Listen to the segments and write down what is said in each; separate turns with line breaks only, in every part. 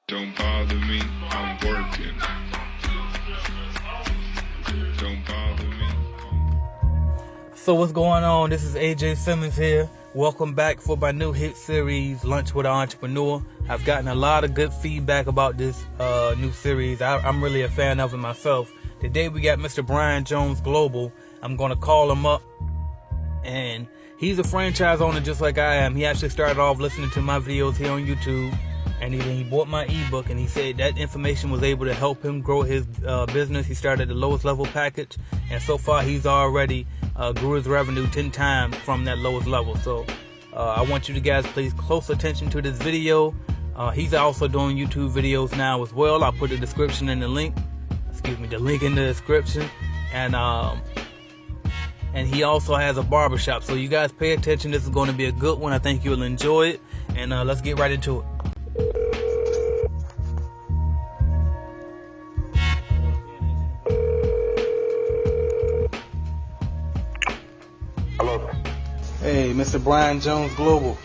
Don't bother me, I'm working. Don't bother me.
So what's going on? This is AJ Simmons here. Welcome back for my new hit series, Lunch with an Entrepreneur. I've gotten a lot of good feedback about this new series. I'm really a fan of it myself. Today we got Mr. Brian Jones Global. I'm going to call him up. And he's a franchise owner just like I am. He actually started off listening to my videos here on YouTube. And he bought my ebook, and he said that information was able to help him grow his business. He started the lowest level package, and so far he's already grew his revenue 10 times from that lowest level. So I want you to guys please close attention to this video. He's also doing YouTube videos now as well. I'll put the description in the link. The link in the description. And he also has a barbershop. So you guys pay attention. This is going to be a good one. I think you'll enjoy it. And let's get right into it.
Hello.
Hey, Mr. Brian Jones Global.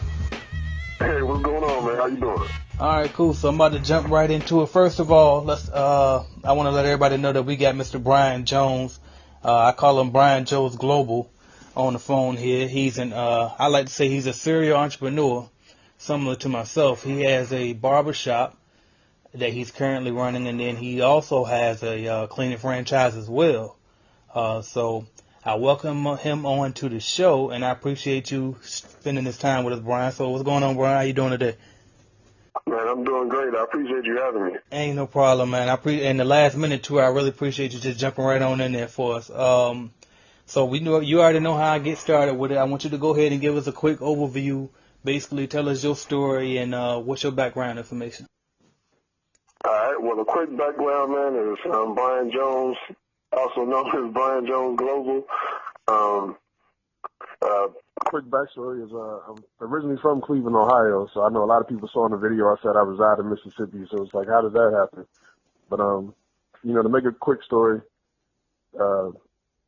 Hey, what's going on, man? How you doing?
All right, cool. So I'm about to jump right into it. First of all, I want to let everybody know that we got Mr. Brian Jones. I call him Brian Jones Global on the phone here. He's I like to say he's a serial entrepreneur, similar to myself. He has a barber shop that he's currently running, and then he also has a cleaning franchise as well. So I welcome him on to the show, and I appreciate you spending this time with us, Brian. So what's going on, Brian? How you doing today?
Man, I'm doing great. I appreciate you having me.
Ain't no problem, man. In the last minute, too, I really appreciate you just jumping right on in there for us. So we know you already know how I get started with it. I want you to go ahead and give us a quick overview. Basically, tell us your story and what's your background information.
All right. Well, a quick background, man, is Brian Jones, also known as Brian Jones Global. Quick backstory is I'm originally from Cleveland, Ohio, so I know a lot of people saw in the video I said I reside in Mississippi, so it's like, how did that happen? But, to make a quick story, I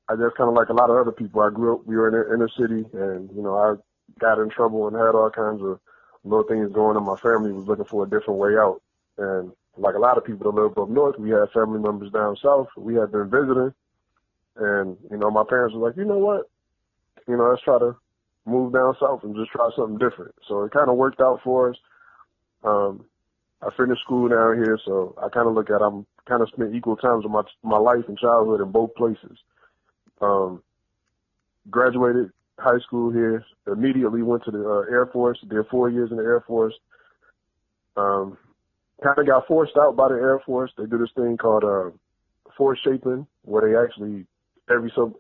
guess kind of like a lot of other people, we were in the inner city, and, I got in trouble and had all kinds of little things going on. My family was looking for a different way out. And like a lot of people that live up north, we had family members down south. We had been visiting. And, my parents were like, you know what? Let's try to move down south and just try something different. So it kind of worked out for us. I finished school down here, so I kind of look at I'm kind of spent equal times of my life and childhood in both places. Graduated high school here, immediately went to the Air Force, did 4 years in the Air Force. Kind of got forced out by the Air Force. They do this thing called force shaping, where they actually every so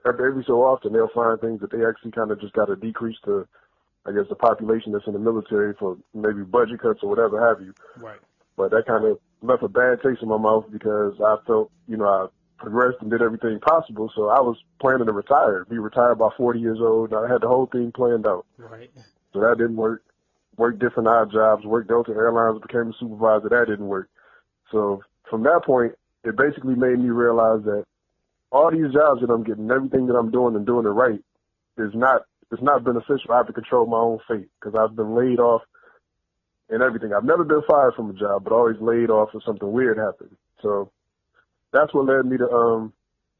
often they'll find things that they actually kind of just got to decrease the population that's in the military for maybe budget cuts or whatever have you.
Right.
But that kind of left a bad taste in my mouth because I felt, I progressed and did everything possible. So I was planning to be retired by 40 years old. I had the whole thing planned out.
Right.
So that didn't work. Worked different odd jobs, worked Delta Airlines, became a supervisor. That didn't work. So from that point, it basically made me realize that all these jobs that I'm getting, everything that I'm doing and doing it right, it's not beneficial. I have to control my own fate because I've been laid off and everything. I've never been fired from a job, but always laid off if something weird happened. So that's what led me to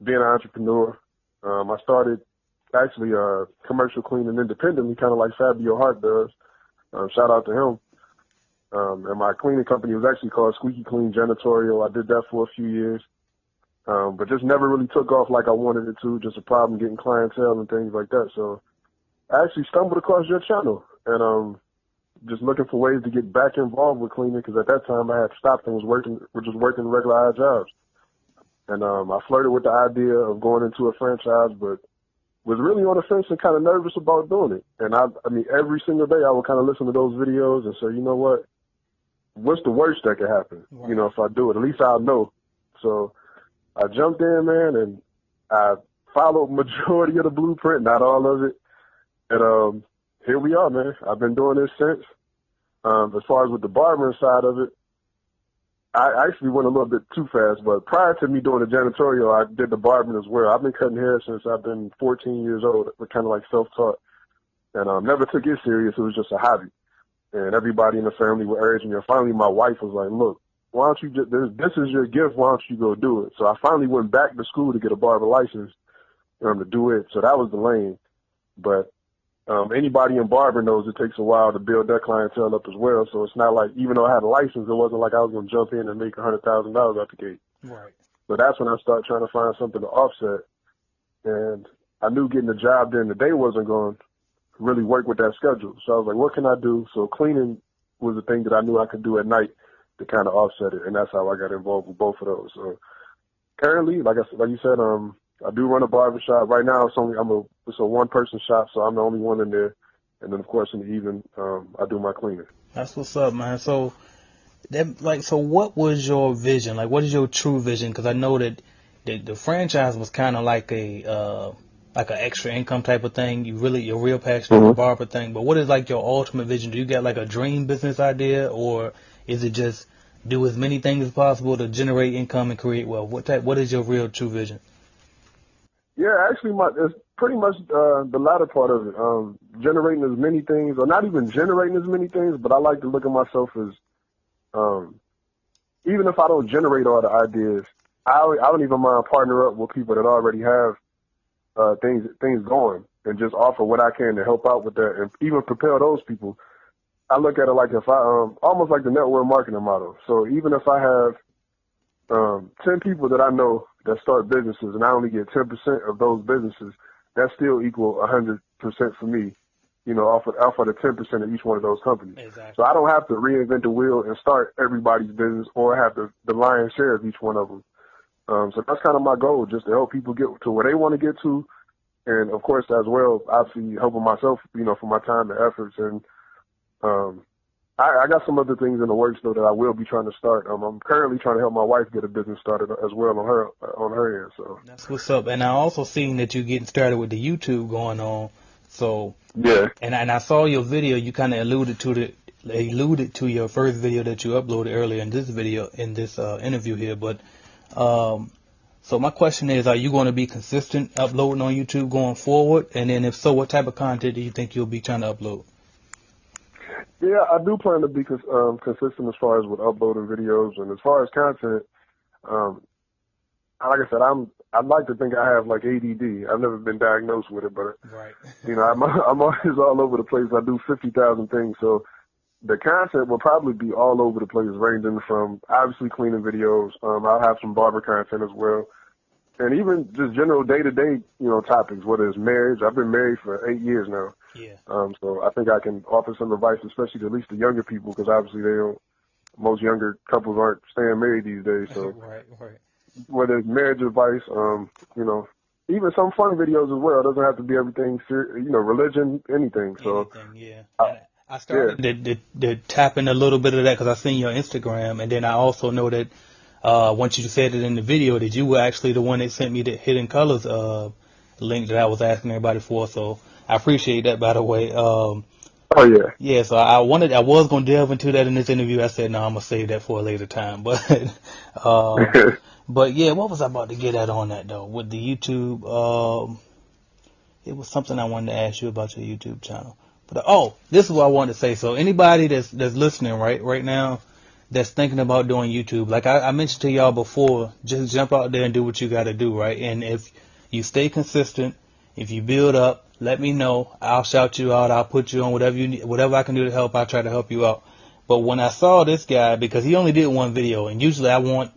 being an entrepreneur. I started actually commercial cleaning independently, kind of like Fabio Hart does. Shout out to him. And my cleaning company was actually called Squeaky Clean Janitorial. I did that for a few years. But just never really took off like I wanted it to, just a problem getting clientele and things like that. So I actually stumbled across your channel and just looking for ways to get back involved with cleaning because at that time I had stopped and was working regular odd jobs. And I flirted with the idea of going into a franchise, but was really on the fence and kind of nervous about doing it. And I mean, every single day I would kind of listen to those videos and say, you know what, what's the worst that could happen? Right. If I do it, at least I'll know. So I jumped in, man, and I followed majority of the blueprint, not all of it. And here we are, man. I've been doing this since. As far as with the barbering side of it, I actually went a little bit too fast, but prior to me doing the janitorial, I did the barbering as well. I've been cutting hair since I've been 14 years old, kind of like self-taught, and never took it serious. It was just a hobby, and everybody in the family would urge me. And finally, my wife was like, look, why don't you just, this is your gift, why don't you go do it? So I finally went back to school to get a barber license to do it. So that was the lane. But anybody in barber knows it takes a while to build that clientele up as well. So it's not like, even though I had a license, it wasn't like I was going to jump in and make $100,000 out the gate.
Right.
So that's when I started trying to find something to offset. And I knew getting a job during the day wasn't going to really work with that schedule. So I was like, what can I do? So cleaning was the thing that I knew I could do at night to kind of offset it. And that's how I got involved with both of those. So currently, like you said, I do run a barber shop. Right now it's a one-person shop, so I'm the only one in there. And then, of course, in the evening, I do my cleaning.
That's what's up, man. So, so what was your vision? Like, what is your true vision? Because I know that the franchise was kind of like an extra income type of thing. You're real passionate about the barber thing. But what is like your ultimate vision? Do you got like a dream business idea, or is it just do as many things as possible to generate income and create wealth? What is your real true vision?
Yeah, actually, it's pretty much the latter part of it. Generating as many things, or not even generating as many things, but I like to look at myself as, even if I don't generate all the ideas, I don't even mind partner up with people that already have things going and just offer what I can to help out with that and even propel those people. I look at it like if I almost like the network marketing model. So even if I have 10 people that I know that start businesses and I only get 10% of those businesses, that still equal 100% for me, off of the 10% of each one of those companies.
Exactly.
So I don't have to reinvent the wheel and start everybody's business or have the lion's share of each one of them. So that's kind of my goal, just to help people get to where they want to get to. And of course, as well, obviously helping myself, for my time and efforts. And, I got some other things in the works though that I will be trying to start. I'm currently trying to help my wife get a business started as well on her end. So
that's what's up. And I also seen that you're getting started with the YouTube going on. So
yeah. And
I saw your video. You kind of alluded to your first video that you uploaded earlier in this interview here. But so my question is, are you going to be consistent uploading on YouTube going forward? And then if so, what type of content do you think you'll be trying to upload?
Yeah, I do plan to be consistent as far as with uploading videos, and as far as content. Like I said, I'd like to think I have like ADD. I've never been diagnosed with it, but
right.
I'm always all over the place. I do 50,000 things, so the content will probably be all over the place, ranging from obviously cleaning videos. I'll have some barber content as well, and even just general day-to-day, topics. Whether it's marriage, I've been married for 8 years now.
Yeah.
So I think I can offer some advice, especially to at least the younger people, because obviously most younger couples aren't staying married these days. So
right.
Whether it's marriage advice, even some fun videos as well. It doesn't have to be everything, religion, anything. So
anything, yeah. I started to tap in a little bit of that because I seen your Instagram, and then I also know that once you said it in the video that you were actually the one that sent me the Hidden Colors link that I was asking everybody for. So I appreciate that, by the way.
Oh yeah.
Yeah. So I was going to delve into that in this interview. I said, no, I'm gonna save that for a later time. But but yeah, what was I about to get at on that though? With the YouTube, it was something I wanted to ask you about your YouTube channel. But this is what I wanted to say. So anybody that's listening right now, that's thinking about doing YouTube, like I mentioned to y'all before, just jump out there and do what you got to do, right? And if you stay consistent, if you build up, let me know. I'll shout you out. I'll put you on whatever you need, whatever I can do to help. I'll try to help you out. But when I saw this guy, because he only did one video, and usually I won't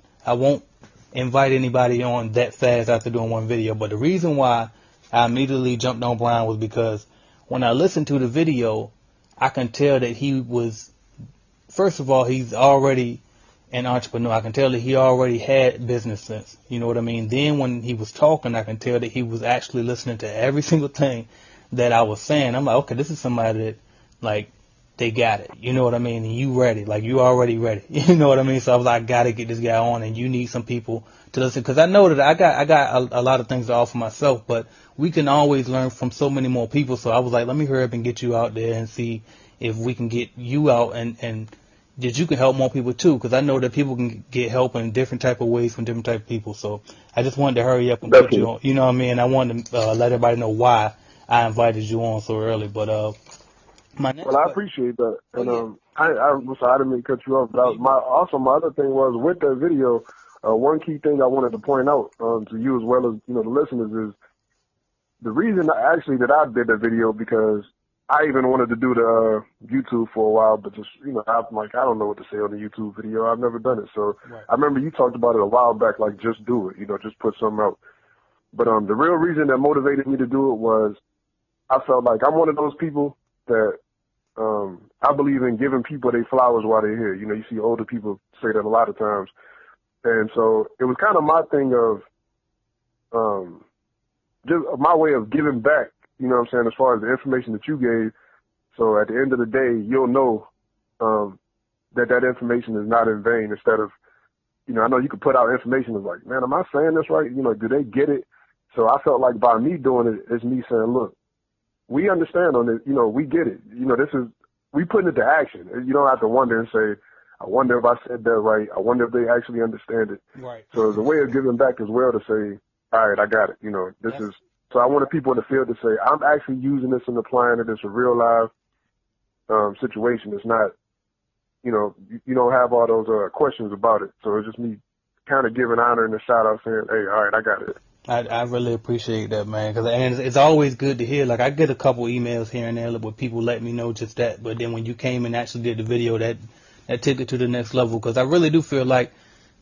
invite anybody on that fast after doing one video. But the reason why I immediately jumped on Brian was because when I listened to the video, I can tell that he was, first of all, he's already an entrepreneur. I can tell that he already had business sense. You know what I mean? Then when he was talking, I can tell that he was actually listening to every single thing that I was saying. I'm like, okay, this is somebody that, like, they got it. You know what I mean? And you ready. Like, you already ready. You know what I mean? So I was like, I got to get this guy on, and you need some people to listen. Because I know that I got a lot of things to offer myself, but we can always learn from so many more people. So I was like, let me hurry up and get you out there and see if we can get you out and that you can help more people too, because I know that people can get help in different type of ways from different type of people. So I just wanted to hurry up and put you on. You know what I mean? I wanted to let everybody know why I invited you on so early. But My next
Well, I
question.
appreciate that.
Oh
And
yeah.
I'm sorry, I didn't mean to cut you off. But
No, you
my
good.
also my other thing was with that video. One key thing I wanted to point out to you as well as the listeners is the reason that I did the video because I even wanted to do the YouTube for a while, but just I'm like I don't know what to say on the YouTube video. I've never done it, so
Right.
I remember you talked about it a while back, like just do it, just put something out. But the real reason that motivated me to do it was I felt like I'm one of those people that I believe in giving people their flowers while they're here. You see older people say that a lot of times, and so it was kind of my thing of just my way of giving back, what I'm saying, as far as the information that you gave. So at the end of the day, you'll know that information is not in vain instead of, I know you could put out information that's like, man, am I saying this right? Do they get it? So I felt like by me doing it, it's me saying, look, we understand on it, we get it. We putting it to action. You don't have to wonder and say, I wonder if I said that right. I wonder if they actually understand it.
Right.
So it's a way of giving back as well to say, all right, I got it. So I wanted people in the field to say, I'm actually using this and applying it. It's a real live situation. It's not, you don't have all those questions about it. So it's just me kind of giving honor and a shout out saying, hey, all right, I got it.
I really appreciate that, man, and it's always good to hear. Like I get a couple emails here and there with people letting me know just that, but then when you came and actually did the video, that took it to the next level. Because I really do feel like,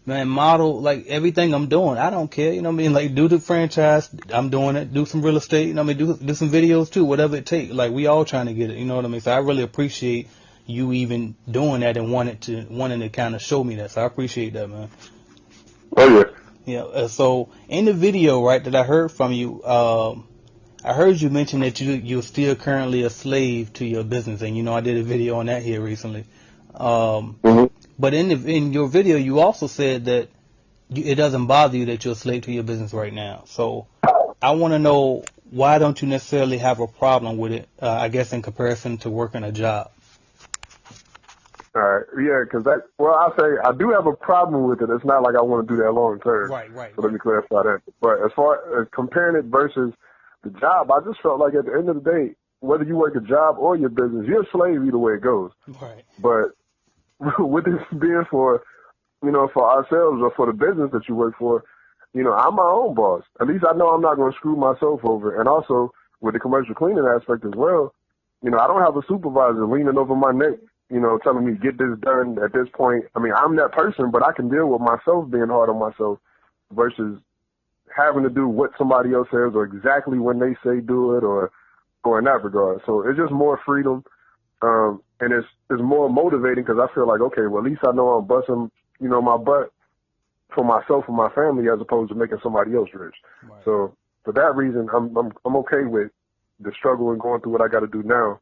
man, model like everything I'm doing. I don't care, like do the franchise, I'm doing it. Do some real estate, do some videos too, whatever it takes. Like we all trying to get it, you know what I mean? So I really appreciate you even doing that and wanting to kind of show me that. So I appreciate that, man.
Oh yeah.
Yeah. So in the video, right, that I heard from you, I heard you mention that you're still currently a slave to your business, and I did a video on that here recently.
Mm-hmm.
But in your video, you also said that it doesn't bother you that you're a slave to your business right now. So I want to know, why don't you necessarily have a problem with it? I guess in comparison to working a job.
All right. Yeah, because I'll say I do have a problem with it. It's not like I want to do that long term.
Right.
So let me clarify that. But as far as comparing it versus the job, I just felt like at the end of the day, whether you work a job or your business, you're a slave either way it goes.
Right.
But with this being for ourselves or for the business that you work for, I'm my own boss. At least I know I'm not going to screw myself over. And also with the commercial cleaning aspect as well, I don't have a supervisor leaning over my neck, telling me get this done at this point. I mean, I'm that person, but I can deal with myself being hard on myself versus having to do what somebody else says or exactly when they say do it or in that regard. So it's just more freedom. And it's more motivating because I feel like, okay, well, at least I know I'm busting, my butt for myself and my family as opposed to making somebody else rich.
Right.
So for that reason, I'm okay with the struggle and going through what I got to do now,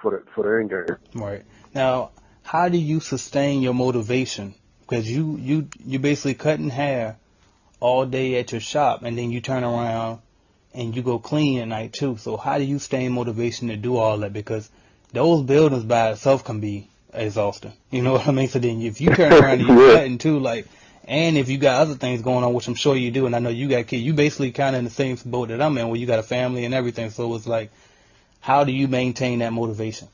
for the end game.
Right. Now, how do you sustain your motivation? Because you basically cutting hair all day at your shop, and then you turn around and you go clean at night too. So how do you stay in motivation to do all that? Because those buildings by itself can be exhausting. You know what I mean? So then if you turn around and you're cutting too, and if you got other things going on, which I'm sure you do, and I know you got kids, you basically kind of in the same boat that I'm in, where you got a family and everything. So it's like, how do you maintain that motivation?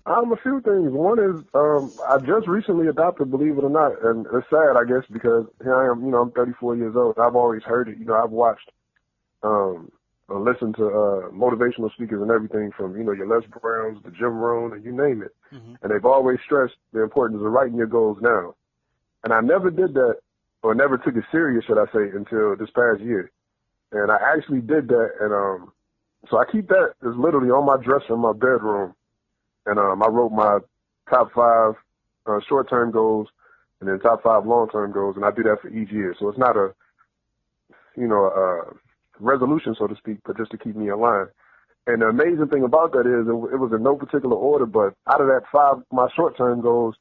A few things. One is I just recently adopted, believe it or not, and it's sad, I guess, because here I am. I'm 34 years old. I've always heard it. I've watched, listened to motivational speakers and everything from your Les Browns, the Jim Rohn, and you name it.
Mm-hmm.
And they've always stressed the importance of writing your goals down. And I never did that, or never took it serious, should I say, until this past year. And I actually did that, and so I keep that as literally on my dresser in my bedroom. And I wrote my top 5 short-term goals and then top 5 long-term goals, and I do that for each year. So it's not a resolution, so to speak, but just to keep me in line. And the amazing thing about that is it was in no particular order, but out of that 5, my short-term goals,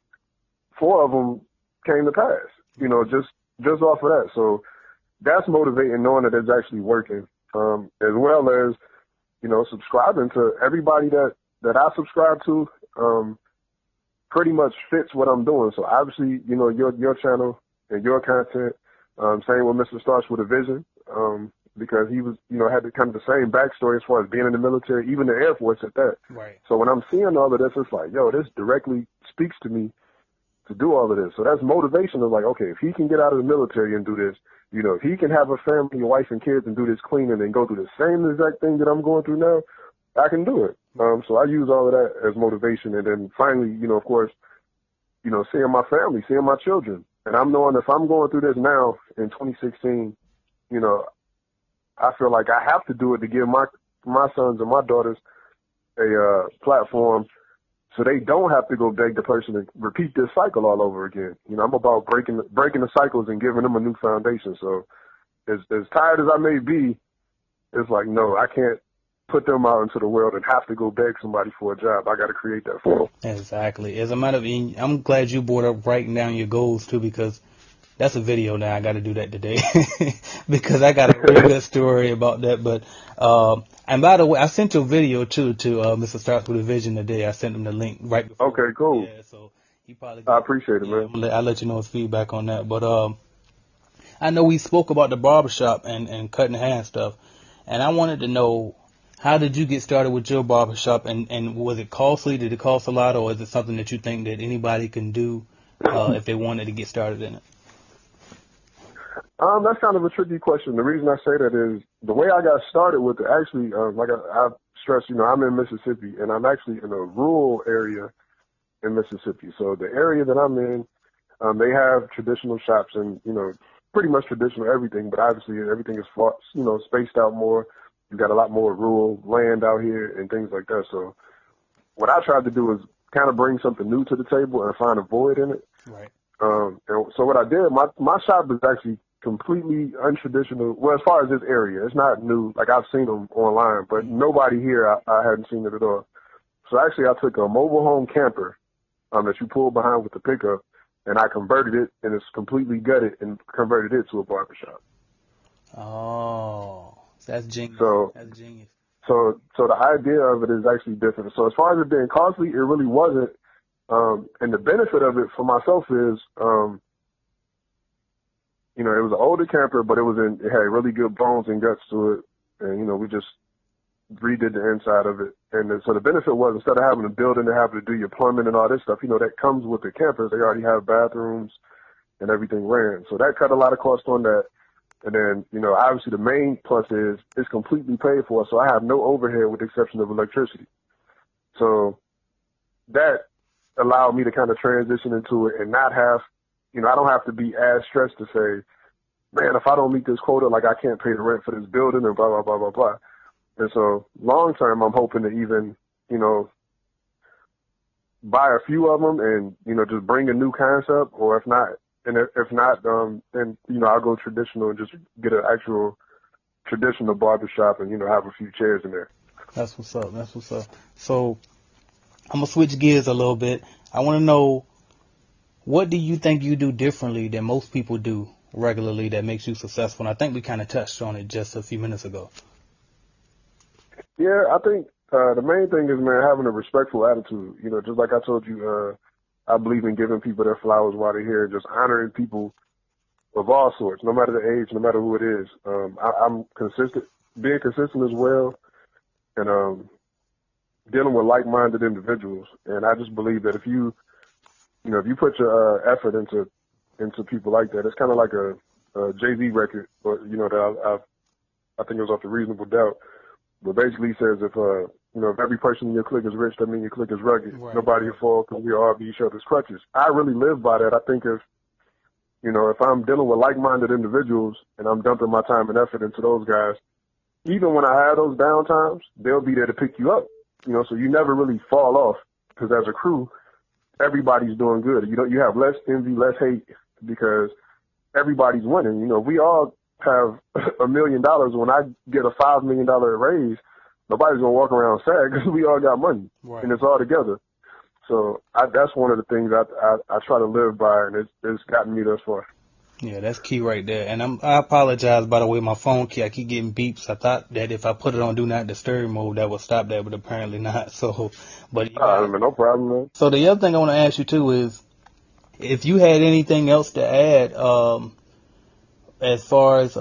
4 of them came to pass, just off of that. So that's motivating, knowing that it's actually working, as well as, subscribing to everybody that I subscribe to, pretty much fits what I'm doing. So obviously, your channel and your content, same with Mr. Starts with a Vision, because he was, had the kind of the same backstory as far as being in the military, even the Air Force at that.
Right.
So when I'm seeing all of this, it's like, yo, this directly speaks to me to do all of this. So that's motivation of like, okay, if he can get out of the military and do this, if he can have a family, a wife and kids and do this cleaning and go through the same exact thing that I'm going through now, I can do it. So I use all of that as motivation. And then finally, of course, seeing my family, seeing my children. And I'm knowing if I'm going through this now in 2016, I feel like I have to do it to give my sons and my daughters a platform so they don't have to go beg the person and repeat this cycle all over again. I'm about breaking the cycles and giving them a new foundation. So as tired as I may be, it's like, no, I can't put them out into the world and have to go beg somebody for a job. I got to create that for them.
Exactly. As a matter of fact, I'm glad you brought up writing down your goals too, because that's a video now. I got to do that today because I got a really good story about that. But and by the way, I sent your video too to Mr. Starks with a Vision today. I sent him the link right before.
Okay, cool.
Yeah, so he probably.
I appreciate it, man.
I'll let you know his feedback on that. But I know we spoke about the barbershop and cutting hair and stuff, and I wanted to know, how did you get started with your barbershop, and was it costly? Did it cost a lot, or is it something that you think that anybody can do if they wanted to get started in it?
That's kind of a tricky question. The reason I say that is the way I got started with it, actually, like I stressed, I'm in Mississippi, and I'm actually in a rural area in Mississippi. So the area that I'm in, they have traditional shops and, pretty much traditional everything, but obviously everything is far, spaced out more. You've got a lot more rural land out here and things like that. So what I tried to do is kind of bring something new to the table and find a void in it.
Right.
And so what I did, my shop is actually completely untraditional. Well, as far as this area, it's not new. Like, I've seen them online, but nobody here, I hadn't seen it at all. So actually, I took a mobile home camper that you pull behind with the pickup, and I converted it, and it's completely gutted and converted it to a barbershop.
Oh, that's genius. That's genius.
So the idea of it is actually different. So as far as it being costly, it really wasn't. And the benefit of it for myself is, it was an older camper, but it had really good bones and guts to it. And, we just redid the inside of it. And so the benefit was, instead of having a building and having to do your plumbing and all this stuff, that comes with the campers. They already have bathrooms and everything ran. So that cut a lot of cost on that. And then, obviously the main plus is it's completely paid for. So I have no overhead with the exception of electricity. So that allowed me to kind of transition into it and not have, I don't have to be as stressed to say, man, if I don't meet this quota, like, I can't pay the rent for this building and blah, blah, blah, blah, blah. And so long term, I'm hoping to even, buy a few of them and, just bring a new concept, or if not, then, I'll go traditional and just get an actual traditional barbershop and, have a few chairs in there.
That's what's up. So I'm going to switch gears a little bit. I want to know, what do you think you do differently than most people do regularly that makes you successful? And I think we kind of touched on it just a few minutes ago.
Yeah, I think the main thing is, man, having a respectful attitude. Just like I told you, I believe in giving people their flowers while they're here, just honoring people of all sorts, no matter the age, no matter who it is. I'm consistent, being consistent as well, and dealing with like-minded individuals. And I just believe that if you put your effort into people like that, it's kind of like a Jay-Z record, or that I think it was off the Reasonable Doubt, but basically he says if every person in your clique is rich, that means your clique is rugged.
Right.
Nobody will fall because we all be each other's crutches. I really live by that. I think if I'm dealing with like-minded individuals and I'm dumping my time and effort into those guys, even when I have those down times, they'll be there to pick you up. So you never really fall off, because as a crew, everybody's doing good. You have less envy, less hate, because everybody's winning. We all have $1 million. When I get a $5 million raise, nobody's gonna walk around sad, because we all got money, right, and it's all together. So that's one of the things I try to live by, and it's gotten me thus far.
Yeah, that's key right there. And I apologize, by the way, my phone I keep getting beeps. I thought that if I put it on Do Not Disturb mode, that would stop that, but apparently not. So, but
no problem, man.
So the other thing I want to ask you too is, if you had anything else to add, as far as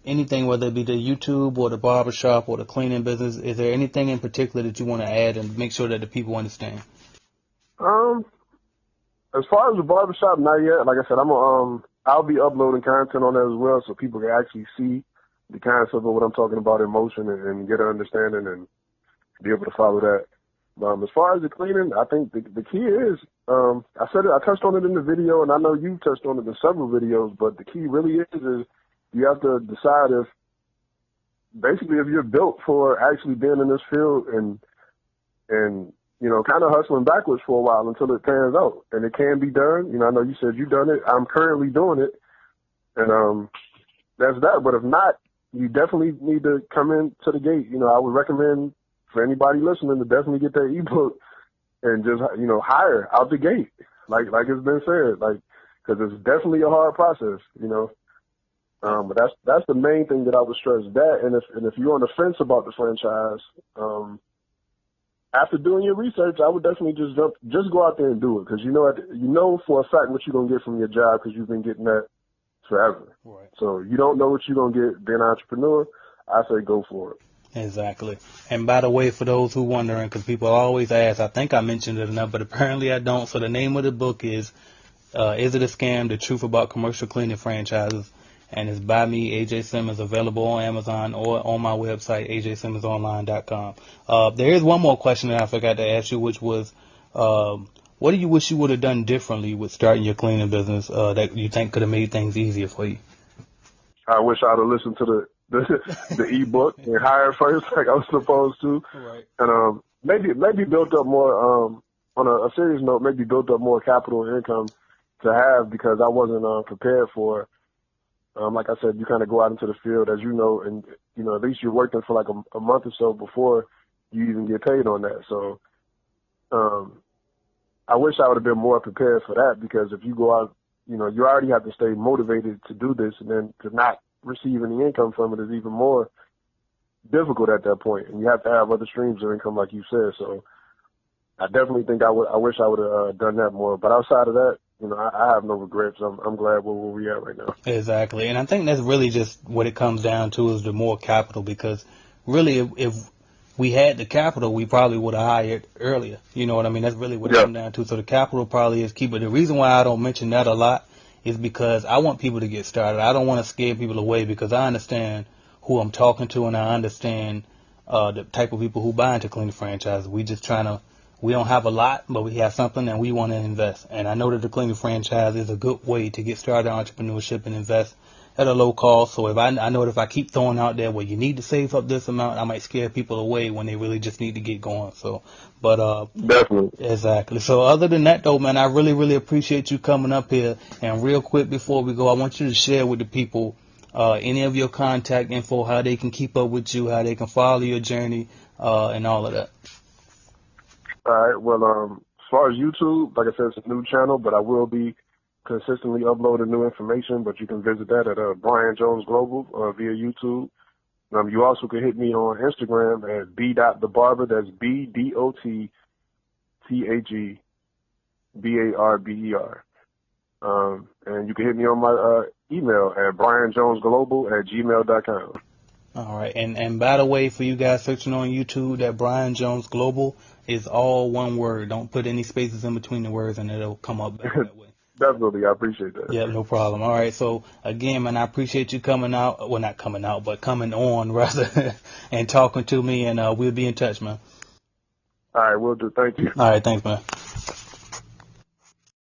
anything, whether it be the YouTube or the barbershop or the cleaning business, is there anything in particular that you want to add and make sure that the people understand?
As far as the barbershop, not yet. Like I said, I'll be uploading content on that as well, so people can actually see the concept of what I'm talking about in motion and get an understanding and be able to follow that. As far as the cleaning, I think the key is, I touched on it in the video, and I know you touched on it in several videos, but the key really is you have to decide if you're built for actually being in this field and kind of hustling backwards for a while until it pans out. And it can be done. I know you said you've done it. I'm currently doing it. And that's that. But if not, you definitely need to come in to the gate. I would recommend for anybody listening to definitely get that ebook and just, hire out the gate. Like it's been said, because it's definitely a hard process, But that's the main thing that I would stress. That, and if you're on the fence about the franchise, after doing your research, I would definitely just go out there and do it, because you know for a fact what you're gonna get from your job, because you've been getting that forever. Right. So you don't know what you're gonna get being an entrepreneur. I say go for it.
Exactly. And by the way, for those who wondering, because people always ask, I think I mentioned it enough, but apparently I don't. So the name of the book is It a Scam? The Truth About Commercial Cleaning Franchises. And it's by me, AJ Simmons, available on Amazon or on my website, ajsimmonsonline.com. There is one more question that I forgot to ask you, which was, what do you wish you would have done differently with starting your cleaning business that you think could have made things easier for you?
I wish I'd have listened to the ebook and hired first, like I was supposed to. Right. And maybe built up more, on a serious note, maybe built up more capital and income to have, because I wasn't prepared for. Like I said, you kind of go out into the field, as you know, and, at least you're working for like a month or so before you even get paid on that. So I wish I would have been more prepared for that, because if you go out, you already have to stay motivated to do this, and then to not receive any income from it is even more difficult at that point. And you have to have other streams of income, like you said. So I definitely think I wish I would have done that more. But outside of that, I have no regrets. I'm glad where we at right now.
Exactly. And I think that's really just what it comes down to, is the more capital, because really if we had the capital, we probably would have hired earlier. You know what I mean? That's really what it comes down to. So the capital probably is key. But the reason why I don't mention that a lot is because I want people to get started. I don't want to scare people away, because I understand who I'm talking to, and I understand the type of people who buy into cleaning franchises. We don't have a lot, but we have something and we want to invest. And I know that the cleaning franchise is a good way to get started in entrepreneurship and invest at a low cost. So I know that if I keep throwing out there, well, you need to save up this amount, I might scare people away when they really just need to get going. So, but
definitely.
Exactly. So other than that, though, man, I really, really appreciate you coming up here. And real quick before we go, I want you to share with the people any of your contact info, how they can keep up with you, how they can follow your journey, and all of that.
All right. Well, as far as YouTube, like I said, it's a new channel, but I will be consistently uploading new information. But you can visit that at Brian Jones Global via YouTube. You also can hit me on Instagram at b.thebarber. That's BDOTTHEBARBER. And you can hit me on my email at brianjonesglobal@gmail.com.
All right. And by the way, for you guys searching on YouTube, that Brian Jones Global is all one word. Don't put any spaces in between the words, and it'll come up better that way.
Definitely. I appreciate that.
Yeah, no problem. All right. So, again, man, I appreciate you coming out. Well, not coming out, but coming on, rather, and talking to me. And we'll be in touch, man.
All right. We'll do. Thank you.
All right. Thanks, man.